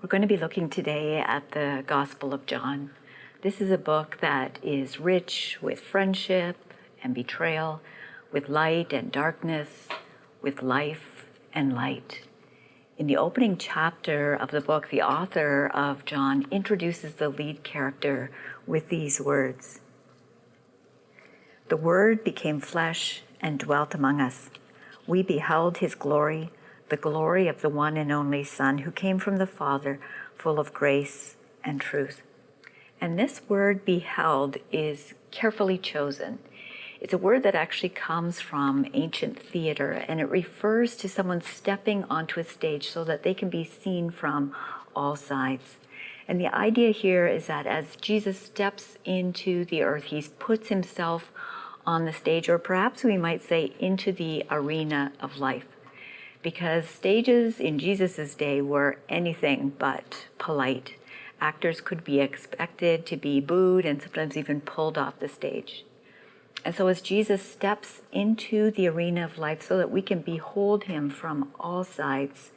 We're going to be looking today at the Gospel of John. This is a book that is rich with friendship and betrayal, with light and darkness, with life and light. In the opening chapter of the book, the author of John introduces the lead character with these words. The Word became flesh and dwelt among us. We beheld his glory, the glory of the one and only Son who came from the Father, full of grace and truth. And this word beheld is carefully chosen. It's a word that actually comes from ancient theater, and it refers to someone stepping onto a stage so that they can be seen from all sides. And the idea here is that as Jesus steps into the earth, he puts himself on the stage, or perhaps we might say into the arena of life. Because stages in Jesus' day were anything but polite. Actors could be expected to be booed and sometimes even pulled off the stage. And so as Jesus steps into the arena of life so that we can behold him from all sides,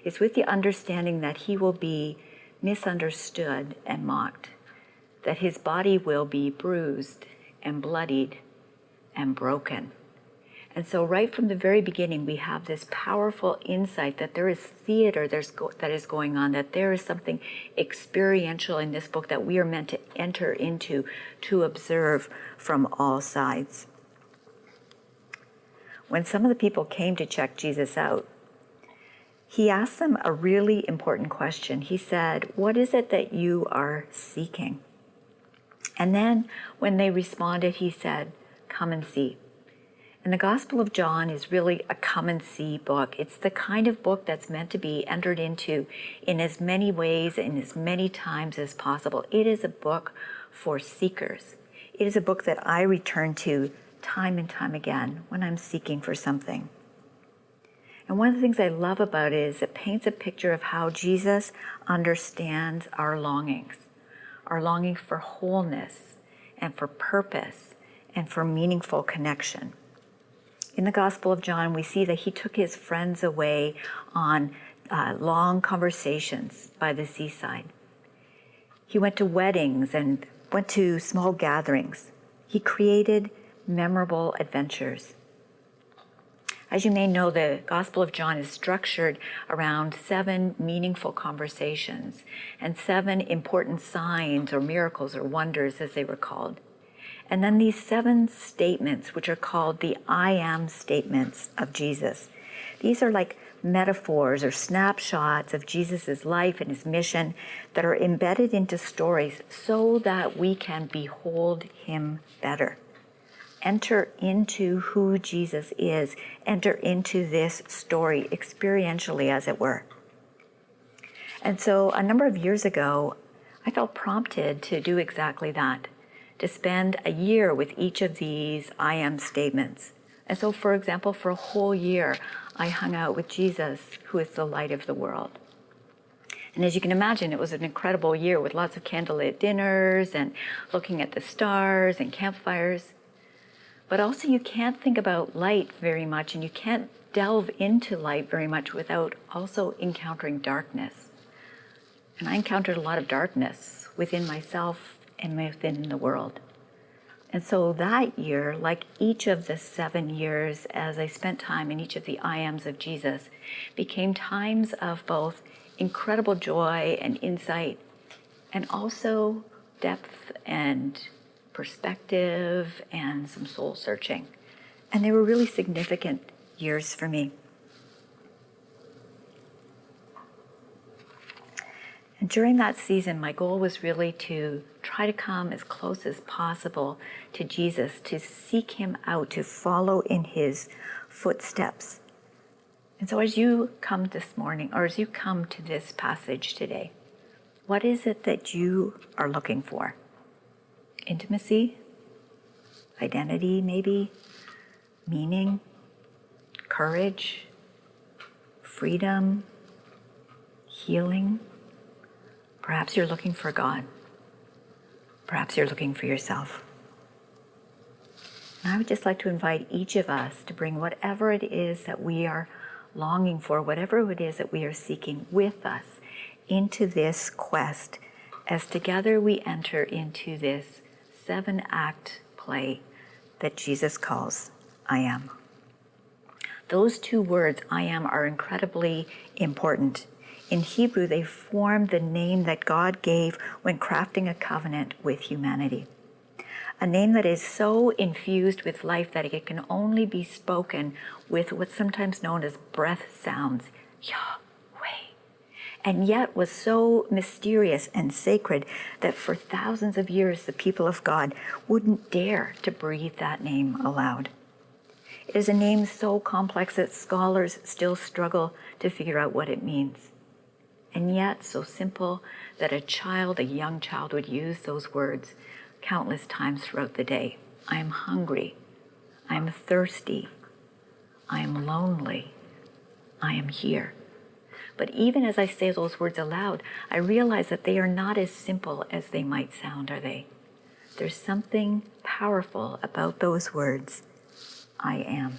it's with the understanding that he will be misunderstood and mocked, that his body will be bruised and bloodied and broken. And so right from the very beginning, we have this powerful insight that there is theater that is going on, that there is something experiential in this book that we are meant to enter into, to observe from all sides. When some of the people came to check Jesus out, he asked them a really important question. He said, "What is it that you are seeking?" And then when they responded, he said, "Come and see." And the Gospel of John is really a come and see book. It's the kind of book that's meant to be entered into in as many ways and as many times as possible. It is a book for seekers. It is a book that I return to time and time again when I'm seeking for something. And one of the things I love about it is it paints a picture of how Jesus understands our longing for wholeness and for purpose and for meaningful connection. In the Gospel of John, we see that he took his friends away on long conversations by the seaside. He went to weddings and went to small gatherings. He created memorable adventures. As you may know, the Gospel of John is structured around 7 meaningful conversations and 7 important signs or miracles or wonders, as they were called. And then these 7 statements, which are called the I am statements of Jesus. These are like metaphors or snapshots of Jesus' life and his mission that are embedded into stories so that we can behold him better. Enter into who Jesus is. Enter into this story experientially, as it were. And so a number of years ago, I felt prompted to do exactly that, to spend a year with each of these I am statements. And so, for example, for a whole year, I hung out with Jesus, who is the light of the world. And as you can imagine, it was an incredible year with lots of candlelit dinners and looking at the stars and campfires. But also you can't think about light very much, and you can't delve into light very much without also encountering darkness. And I encountered a lot of darkness within myself and within the world. And so that year, like each of the 7 years as I spent time in each of the I ams of Jesus, became times of both incredible joy and insight, and also depth and perspective and some soul searching. And they were really significant years for me. And during that season, my goal was really to try to come as close as possible to Jesus, to seek him out, to follow in his footsteps. And so as you come this morning, or as you come to this passage today, what is it that you are looking for? Intimacy? Identity, maybe? Meaning? Courage? Freedom? Healing? Perhaps you're looking for God. Perhaps you're looking for yourself. And I would just like to invite each of us to bring whatever it is that we are longing for, whatever it is that we are seeking with us into this quest as together we enter into this 7-act play that Jesus calls I Am. Those two words, I am, are incredibly important. In Hebrew, they form the name that God gave when crafting a covenant with humanity. A name that is so infused with life that it can only be spoken with what's sometimes known as breath sounds, Yahweh, and yet was so mysterious and sacred that for thousands of years the people of God wouldn't dare to breathe that name aloud. It is a name so complex that scholars still struggle to figure out what it means, and yet so simple that a young child would use those words countless times throughout the day. I am hungry. I am thirsty. I am lonely. I am here. But even as I say those words aloud, I realize that they are not as simple as they might sound, are they? There's something powerful about those words, I am.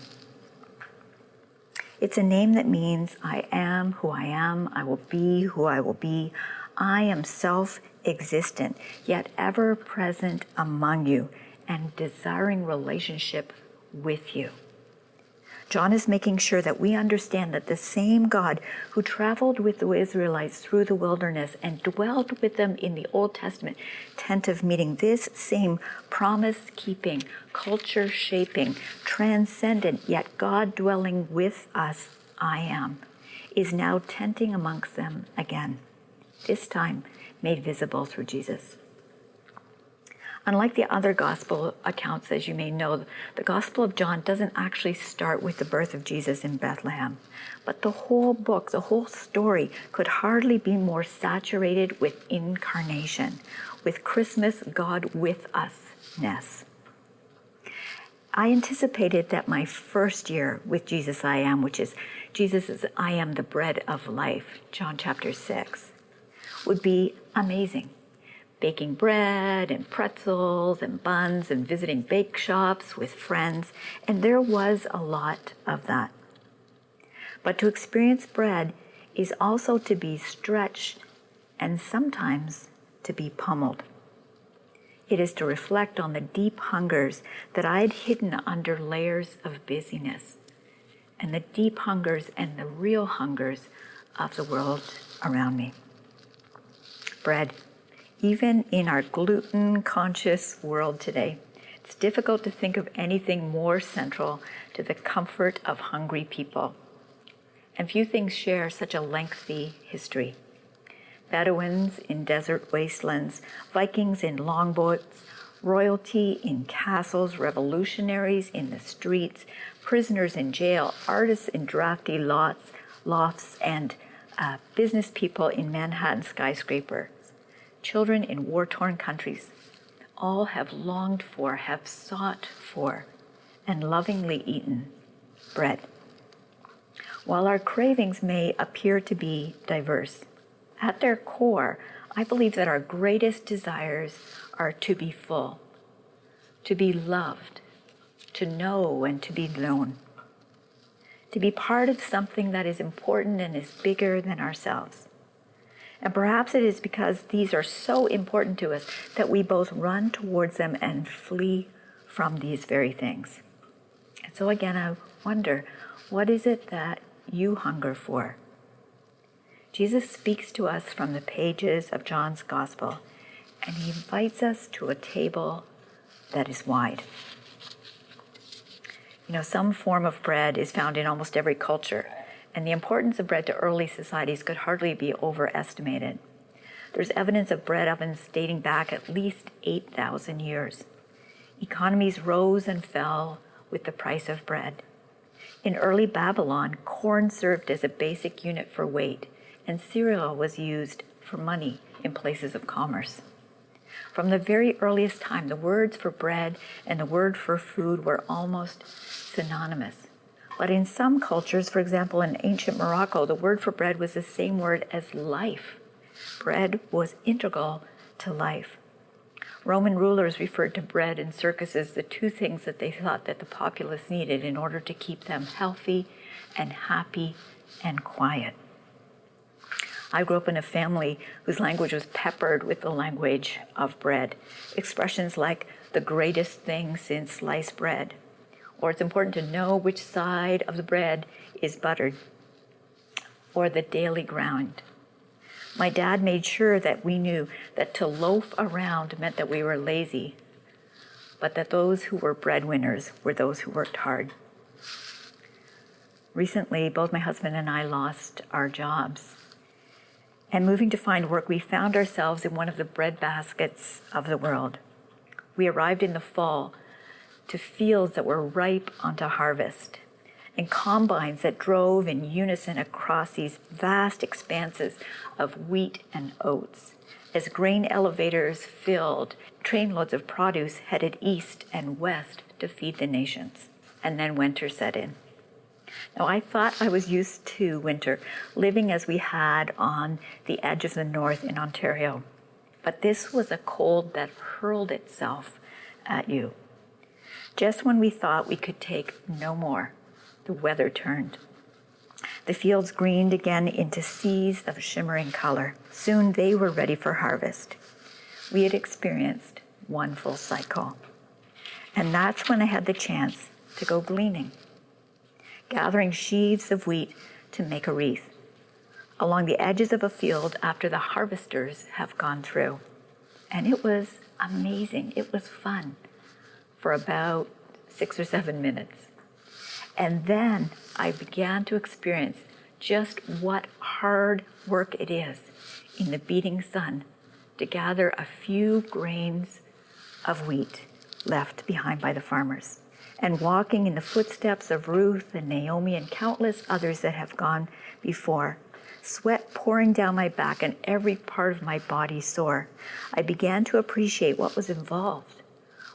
It's a name that means I am who I am, I will be who I will be. I am self-existent, yet ever present among you and desiring relationship with you. John is making sure that we understand that the same God who traveled with the Israelites through the wilderness and dwelt with them in the Old Testament tent of meeting, this same promise-keeping, culture-shaping, transcendent, yet God-dwelling with us, I am, is now tenting amongst them again, this time made visible through Jesus. Unlike the other gospel accounts, as you may know, the Gospel of John doesn't actually start with the birth of Jesus in Bethlehem. But the whole book, the whole story, could hardly be more saturated with incarnation, with Christmas, God with us-ness. I anticipated that my first year with Jesus I Am, which is Jesus' I am the bread of life, John chapter 6, would be amazing. Baking bread and pretzels and buns and visiting bake shops with friends, and there was a lot of that. But to experience bread is also to be stretched and sometimes to be pummeled. It is to reflect on the deep hungers that I had hidden under layers of busyness, and the deep hungers and the real hungers of the world around me. Bread. Even in our gluten-conscious world today, it's difficult to think of anything more central to the comfort of hungry people. And few things share such a lengthy history. Bedouins in desert wastelands, Vikings in longboats, royalty in castles, revolutionaries in the streets, prisoners in jail, artists in drafty lofts, and business people in Manhattan skyscrapers. Children in war-torn countries, all have longed for, have sought for, and lovingly eaten bread. While our cravings may appear to be diverse, at their core, I believe that our greatest desires are to be full, to be loved, to know and to be known, to be part of something that is important and is bigger than ourselves. And perhaps it is because these are so important to us that we both run towards them and flee from these very things. And so again, I wonder, what is it that you hunger for? Jesus speaks to us from the pages of John's Gospel, and he invites us to a table that is wide. Some form of bread is found in almost every culture, and the importance of bread to early societies could hardly be overestimated. There's evidence of bread ovens dating back at least 8,000 years. Economies rose and fell with the price of bread. In early Babylon, corn served as a basic unit for weight, and cereal was used for money in places of commerce. From the very earliest time, the words for bread and the word for food were almost synonymous. But in some cultures, for example, in ancient Morocco, the word for bread was the same word as life. Bread was integral to life. Roman rulers referred to bread and circuses, the two things that they thought that the populace needed in order to keep them healthy and happy and quiet. I grew up in a family whose language was peppered with the language of bread. Expressions like the greatest thing since sliced bread, or it's important to know which side of the bread is buttered, or the daily ground. My dad made sure that we knew that to loaf around meant that we were lazy, but that those who were breadwinners were those who worked hard. Recently, both my husband and I lost our jobs. And moving to find work, we found ourselves in one of the bread baskets of the world. We arrived in the fall to fields that were ripe onto harvest, and combines that drove in unison across these vast expanses of wheat and oats, as grain elevators filled trainloads of produce headed east and west to feed the nations. And then winter set in. Now, I thought I was used to winter, living as we had on the edge of the north in Ontario. But this was a cold that hurled itself at you. Just when we thought we could take no more, the weather turned. The fields greened again into seas of shimmering color. Soon they were ready for harvest. We had experienced one full cycle. And that's when I had the chance to go gleaning, gathering sheaves of wheat to make a wreath along the edges of a field after the harvesters have gone through. And it was amazing. It was fun for about 6 or 7 minutes. And then I began to experience just what hard work it is in the beating sun to gather a few grains of wheat left behind by the farmers. And walking in the footsteps of Ruth and Naomi and countless others that have gone before, sweat pouring down my back and every part of my body sore, I began to appreciate what was involved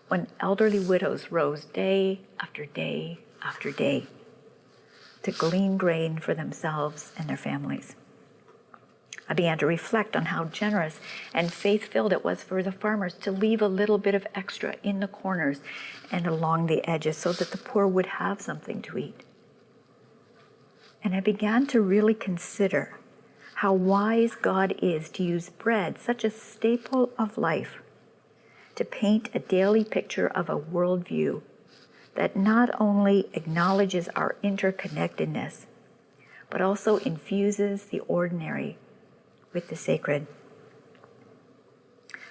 when elderly widows rose day after day after day to glean grain for themselves and their families. I began to reflect on how generous and faith-filled it was for the farmers to leave a little bit of extra in the corners and along the edges so that the poor would have something to eat. And I began to really consider how wise God is to use bread, such a staple of life, to paint a daily picture of a worldview that not only acknowledges our interconnectedness, but also infuses the ordinary with the sacred.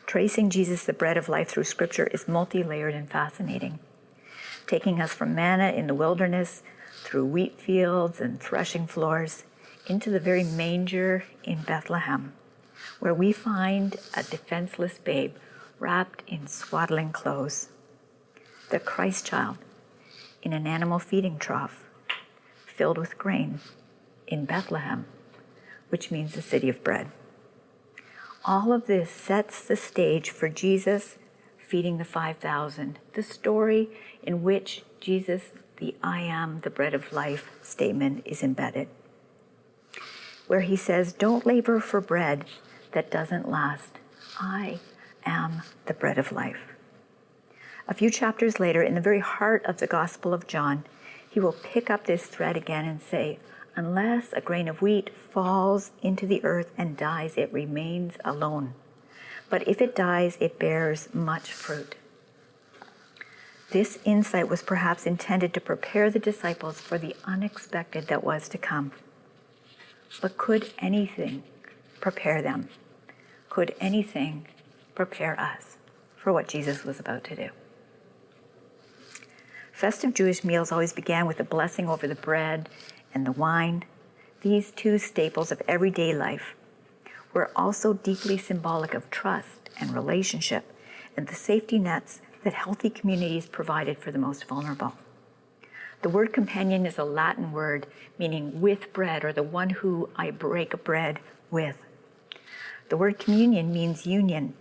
Tracing Jesus, the bread of life, through Scripture is multi-layered and fascinating, taking us from manna in the wilderness, through wheat fields and threshing floors, into the very manger in Bethlehem, where we find a defenseless babe wrapped in swaddling clothes, the Christ child in an animal feeding trough filled with grain in Bethlehem, which means the city of bread. All of this sets the stage for Jesus feeding the 5,000, the story in which Jesus, the I am the bread of life statement is embedded, where he says, don't labor for bread that doesn't last. I am the bread of life. A few chapters later, in the very heart of the Gospel of John, he will pick up this thread again and say, unless a grain of wheat falls into the earth and dies, it remains alone. But if it dies, it bears much fruit. This insight was perhaps intended to prepare the disciples for the unexpected that was to come. But could anything prepare them? Could anything prepare us for what Jesus was about to do? Festive Jewish meals always began with a blessing over the bread and the wine. These two staples of everyday life were also deeply symbolic of trust and relationship and the safety nets that healthy communities provided for the most vulnerable. The word companion is a Latin word meaning with bread, or the one who I break bread with. The word communion means union,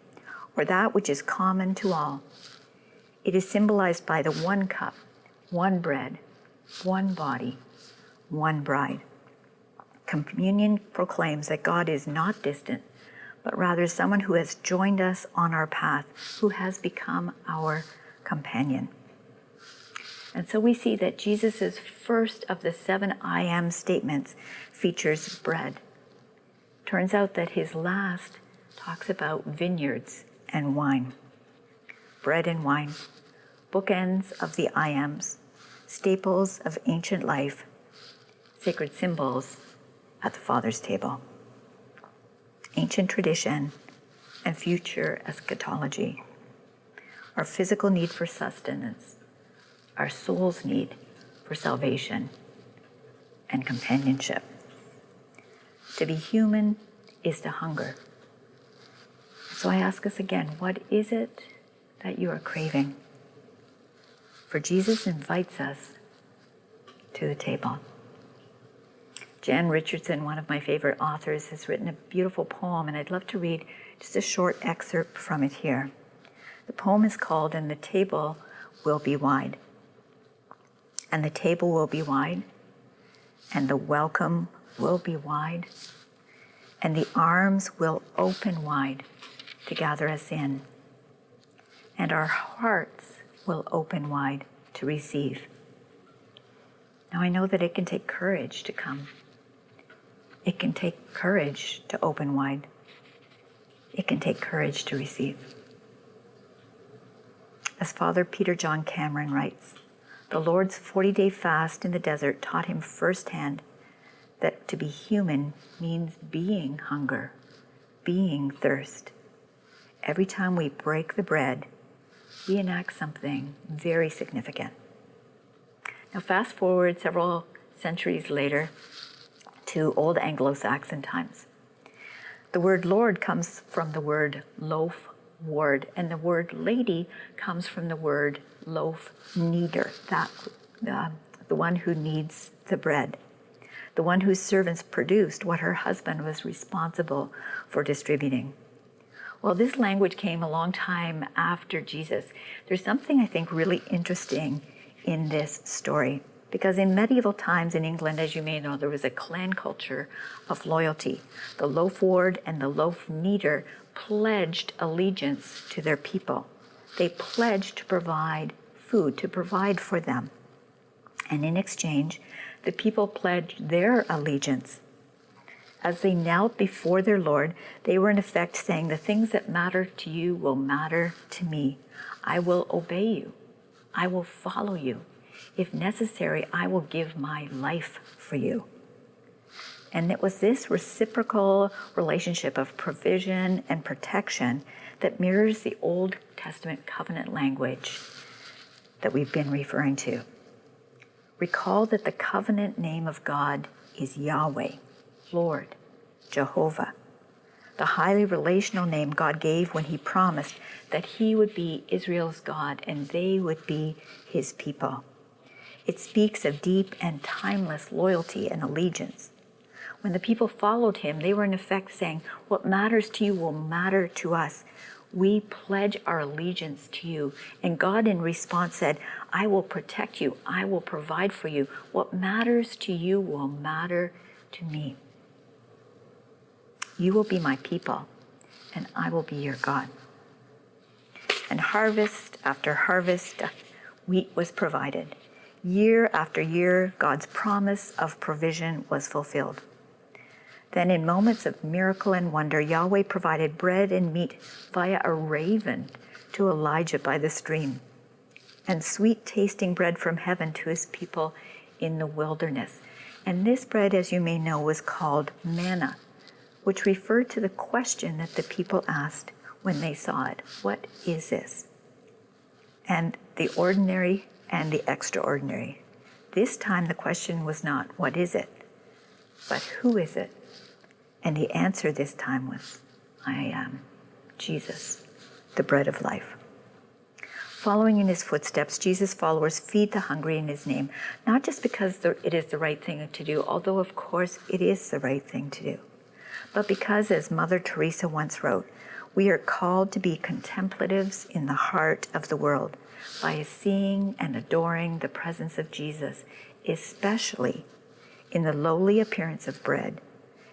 or that which is common to all. It is symbolized by the one cup, one bread, one body, one bride. Communion proclaims that God is not distant, but rather someone who has joined us on our path, who has become our companion. And so we see that Jesus' first of the 7 I am statements features bread. Turns out that his last talks about vineyards and wine, bread and wine, bookends of the I ams, staples of ancient life, sacred symbols at the Father's table, ancient tradition and future eschatology, our physical need for sustenance, our soul's need for salvation and companionship. To be human is to hunger. So I ask us again, what is it that you are craving? For Jesus invites us to the table. Jan Richardson, one of my favorite authors, has written a beautiful poem, and I'd love to read just a short excerpt from it here. The poem is called, "And the Table Will Be Wide." And the table will be wide, and the welcome will be wide, and the arms will open wide to gather us in, and our hearts will open wide to receive. Now I know that it can take courage to come. It can take courage to open wide. It can take courage to receive. As Father Peter John Cameron writes, the Lord's 40-day fast in the desert taught him firsthand that to be human means being hunger, being thirst. Every time we break the bread, we enact something very significant. Now fast forward several centuries later to Old Anglo-Saxon times. The word Lord comes from the word loaf, ward, and the word lady comes from the word loaf kneader, the one who kneads the bread, the one whose servants produced what her husband was responsible for distributing. Well, this language came a long time after Jesus. There's something I think really interesting in this story, because in medieval times in England, as you may know, there was a clan culture of loyalty. The loaf ward and the loaf kneader pledged allegiance to their people. They pledged to provide food, to provide for them. And in exchange, the people pledged their allegiance. As they knelt before their Lord, they were in effect saying, the things that matter to you will matter to me. I will obey you. I will follow you. If necessary, I will give my life for you. And it was this reciprocal relationship of provision and protection that mirrors the Old Testament covenant language that we've been referring to. Recall that the covenant name of God is Yahweh, Lord, Jehovah, the highly relational name God gave when he promised that he would be Israel's God and they would be his people. It speaks of deep and timeless loyalty and allegiance. When the people followed him, they were in effect saying, what matters to you will matter to us. We pledge our allegiance to you. And God in response said, I will protect you. I will provide for you. What matters to you will matter to me. You will be my people, and I will be your God. And harvest after harvest, wheat was provided. Year after year, God's promise of provision was fulfilled. Then in moments of miracle and wonder, Yahweh provided bread and meat via a raven to Elijah by the stream, and sweet-tasting bread from heaven to his people in the wilderness. And this bread, as you may know, was called manna, which referred to the question that the people asked when they saw it. What is this? And the ordinary and the extraordinary. This time the question was not, what is it? But who is it? And the answer this time was, I am Jesus, the bread of life. Following in his footsteps, Jesus' followers feed the hungry in his name, not just because it is the right thing to do, although of course it is the right thing to do, but because, as Mother Teresa once wrote, we are called to be contemplatives in the heart of the world by seeing and adoring the presence of Jesus, especially in the lowly appearance of bread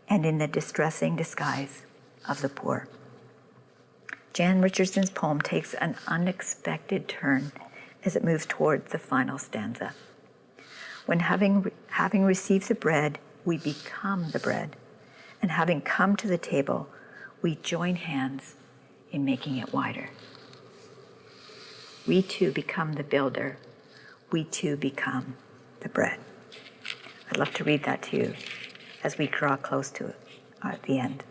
and in the distressing disguise of the poor. Jan Richardson's poem takes an unexpected turn as it moves toward the final stanza. When having received the bread, we become the bread, And having come to the table, we join hands in making it wider. We too become the builder. We too become the bread. I'd love to read that to you as we draw close to it at the end.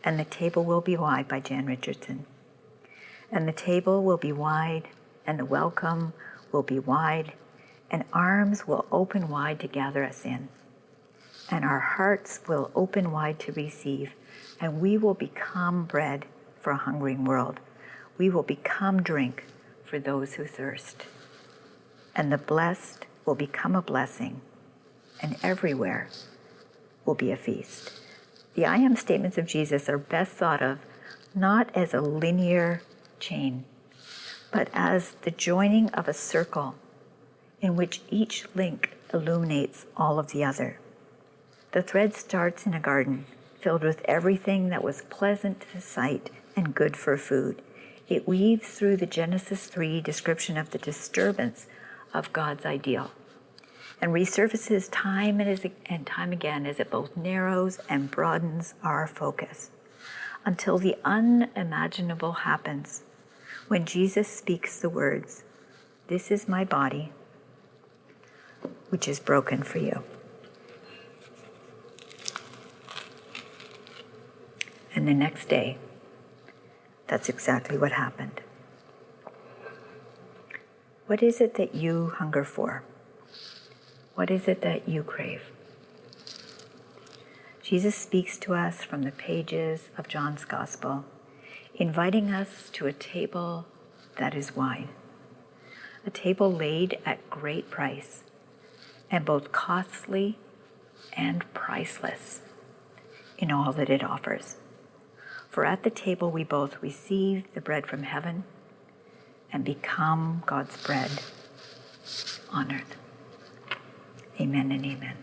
And the table will be wide, by Jan Richardson. And the table will be wide, and the welcome will be wide, and arms will open wide to gather us in. And our hearts will open wide to receive, and we will become bread for a hungering world. We will become drink for those who thirst. And the blessed will become a blessing, and everywhere will be a feast. The I am statements of Jesus are best thought of not as a linear chain, but as the joining of a circle in which each link illuminates all of the other. The thread starts in a garden filled with everything that was pleasant to the sight and good for food. It weaves through the Genesis 3 description of the disturbance of God's ideal and resurfaces time and time again as it both narrows and broadens our focus until the unimaginable happens when Jesus speaks the words, "This is my body, which is broken for you." And the next day, that's exactly what happened. What is it that you hunger for? What is it that you crave? Jesus speaks to us from the pages of John's Gospel, inviting us to a table that is wide, a table laid at great price, and both costly and priceless in all that it offers. For at the table we both receive the bread from heaven and become God's bread on earth. Amen and amen.